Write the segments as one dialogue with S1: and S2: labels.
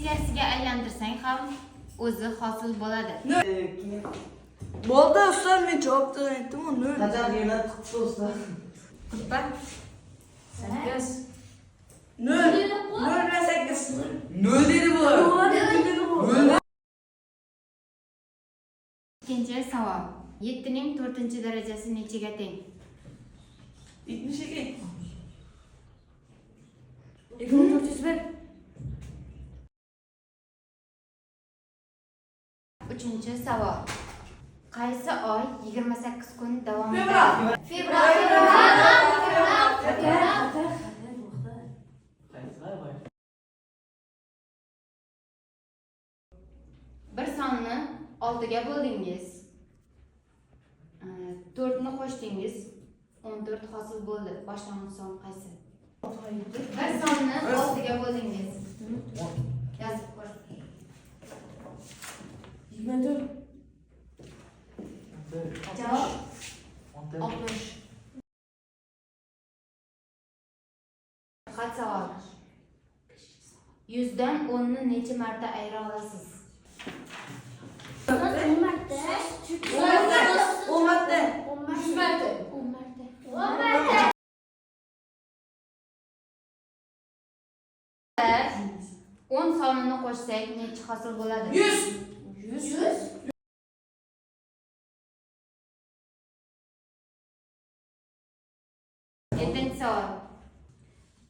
S1: ikkasiga aylantirsang ham o'zi hosil bo'ladi.
S2: Bo'ldi ustoz, men javobni aytdim-ku.
S3: Qachon yana chiqdi ustoz?
S1: 41 8
S2: 0 va 8.
S3: 0 dedi bu.
S1: Ikkinchi savol. 7 ning 4-darajasi nechaga teng?
S2: 72.
S1: 2401. Uchinchi savol. Qaysi oy 28 kun davom etadi? Fevral. Bir sonni 6 ga bo'ldingiz. 4 ni qo'shdingiz. 14 hosil bo'ldi. Boshlang'ich son qaysi? Bir sonni 6 ga bo'ldingiz. Yozib ko'r.
S2: 24.
S1: Javob 60. Xat savol. 100 dan 10 ni necha marta ayira olasiz?
S2: 10 marta.
S1: 10 sonini qo'shsak necha hosil bo'ladi?
S2: 100.
S1: 7-chi savol.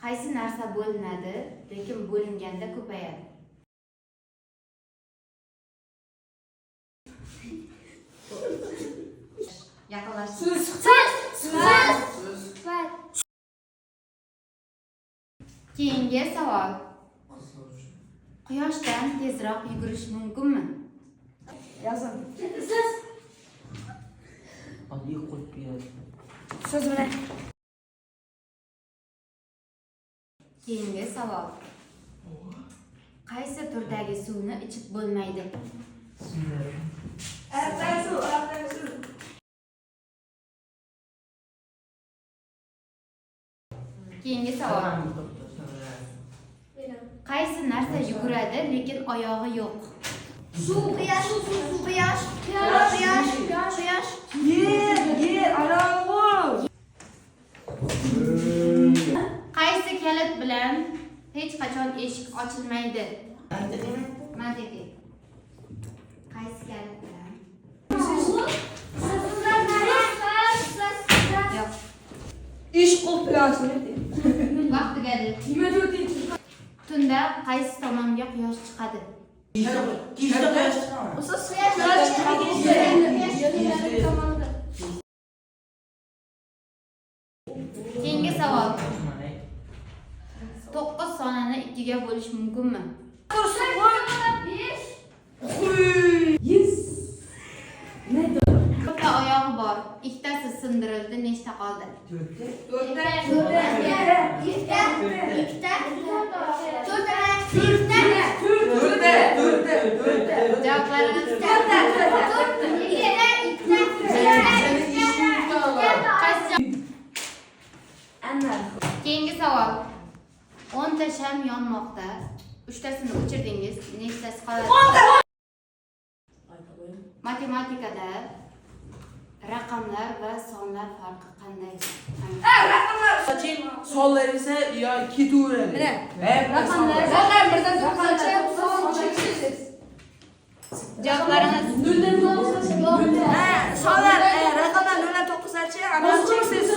S1: Qaysi narsa bo'linadi, lekin bo'linganda ko'payadi? Yaqinlashdik. Keyingi savol. Quyoshdan tezroq yugurish mumkinmi?
S2: Yozing.
S3: Hadi qo'yib beradi.
S2: So'z bilan.
S1: Keyingi savol. Qaysi turdagi suvni ichib bo'lmaydi? Keyingi savol. Qaysi narsa yuguradi, lekin oyog'i yo'q?
S2: Quyosh. Yer, arog'i.
S1: Qaysi kalit bilan hech qachon eshik ochilmaydi? Mantiqiy. Qaysi kalit bilan? Yo'q.
S2: Ish qo'plasini.
S1: Vaqt tugadi.
S2: 24.
S1: Tunda qaysi tomonga quyosh chiqadi?
S3: Kishda quyosh chiqadi.
S2: Ustoz,
S1: Keyingi savol. 9 sonini 2 ga bo'lish mumkinmi? Bitta oyog'i bor, ikkitasi sindirildi, nechta qoldi?
S2: 4.
S1: Javoblaringiz Keyingi savol. 10 ta sham yonmoqda. 3tasini o'chirdingiz, nechtasi qoladi? Matematikada raqamlar va sonlar farqi qanday?
S3: Sonlar esa yo ketaveradi.
S2: Raqamlar birdan 9gacha, son cheksiz.
S1: Javoblaringiz
S2: Sonlar raqamlar 0 9gacha, ana cheksiz.